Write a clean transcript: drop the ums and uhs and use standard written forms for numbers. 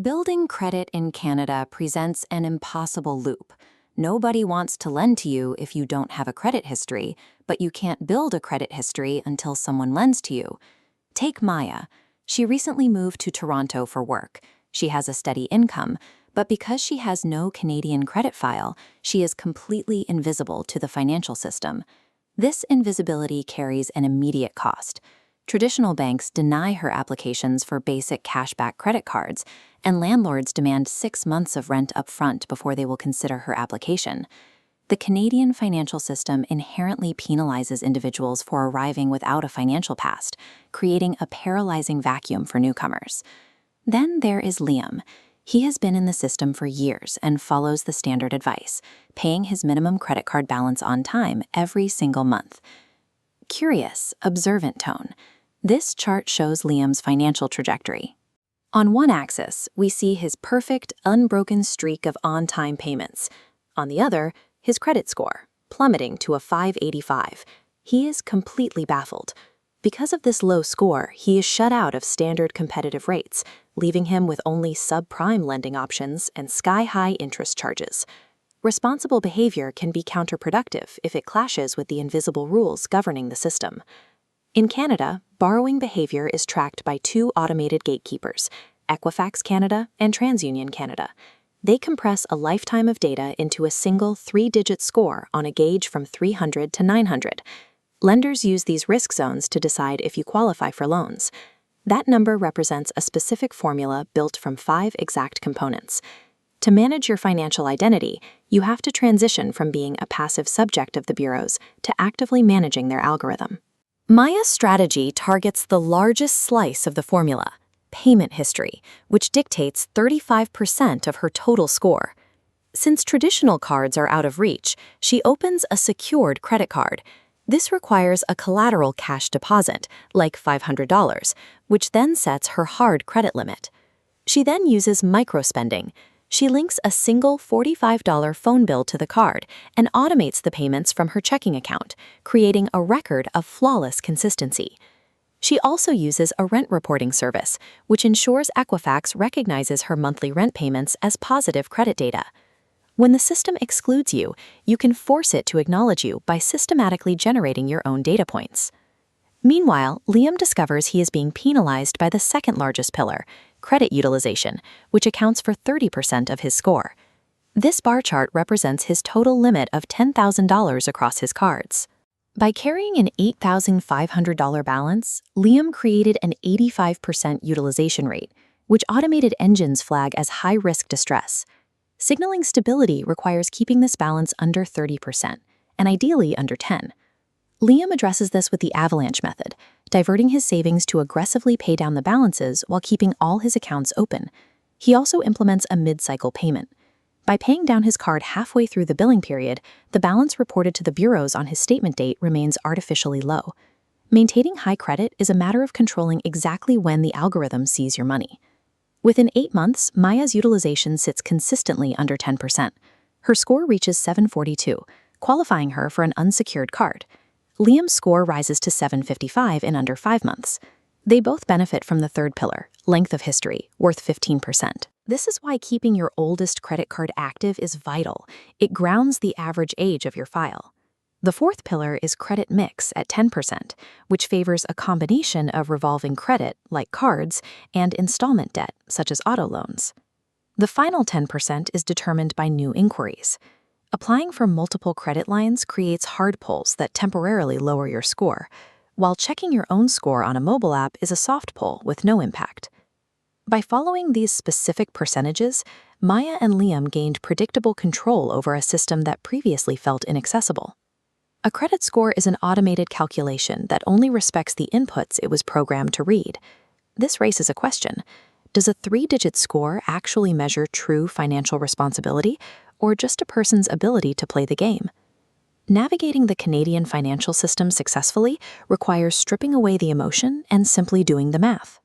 Building credit in Canada presents an impossible loop. Nobody wants to lend to you if you don't have a credit history, but you can't build a credit history until someone lends to you. Take Maya. She recently moved to Toronto for work. She has a steady income, but because she has no Canadian credit file, she is completely invisible to the financial system. This invisibility carries an immediate cost. Traditional banks deny her applications for basic cashback credit cards, and landlords demand 6 months of rent up front before they will consider her application. The Canadian financial system inherently penalizes individuals for arriving without a financial past, creating a paralyzing vacuum for newcomers. Then there is Liam. He has been in the system for years and follows the standard advice, paying his minimum credit card balance on time every single month. Curious, observant tone. This chart shows Liam's financial trajectory. On one axis, we see his perfect, unbroken streak of on-time payments. On the other, his credit score, plummeting to a 585. He is completely baffled. Because of this low score, he is shut out of standard competitive rates, leaving him with only subprime lending options and sky-high interest charges. Responsible behavior can be counterproductive if it clashes with the invisible rules governing the system. In Canada, borrowing behavior is tracked by 2 automated gatekeepers, Equifax Canada and TransUnion Canada. They compress a lifetime of data into a single 3-digit score on a gauge from 300 to 900. Lenders use these risk zones to decide if you qualify for loans. That number represents a specific formula built from 5 exact components. To manage your financial identity, you have to transition from being a passive subject of the bureaus to actively managing their algorithm. Maya's strategy targets the largest slice of the formula, payment history, which dictates 35% of her total score. Since traditional cards are out of reach, she opens a secured credit card. This requires a collateral cash deposit, like $500, which then sets her hard credit limit. She then uses microspending. She links a single $45 phone bill to the card and automates the payments from her checking account, creating a record of flawless consistency. She also uses a rent reporting service, which ensures Equifax recognizes her monthly rent payments as positive credit data. When the system excludes you, you can force it to acknowledge you by systematically generating your own data points. Meanwhile, Liam discovers he is being penalized by the second largest pillar, credit utilization, which accounts for 30% of his score. This bar chart represents his total limit of $10,000 across his cards. By carrying an $8,500 balance, Liam created an 85% utilization rate, which automated engines flag as high-risk distress. Signaling stability requires keeping this balance under 30%, and ideally under 10%. Liam addresses this with the Avalanche method, diverting his savings to aggressively pay down the balances while keeping all his accounts open. He also implements a mid-cycle payment. By paying down his card halfway through the billing period, the balance reported to the bureaus on his statement date remains artificially low. Maintaining high credit is a matter of controlling exactly when the algorithm sees your money. Within 8 months, Maya's utilization sits consistently under 10%. Her score reaches 742, qualifying her for an unsecured card. Liam's score rises to 755 in under 5 months. They both benefit from the third pillar, length of history, worth 15%. This is why keeping your oldest credit card active is vital. It grounds the average age of your file. The fourth pillar is credit mix at 10%, which favors a combination of revolving credit, like cards, and installment debt, such as auto loans. The final 10% is determined by new inquiries. Applying for multiple credit lines creates hard pulls that temporarily lower your score, while checking your own score on a mobile app is a soft pull with no impact. By following these specific percentages, Maya and Liam gained predictable control over a system that previously felt inaccessible. A credit score is an automated calculation that only respects the inputs it was programmed to read. This raises a question. Does a 3-digit score actually measure true financial responsibility, or just a person's ability to play the game? Navigating the Canadian financial system successfully requires stripping away the emotion and simply doing the math.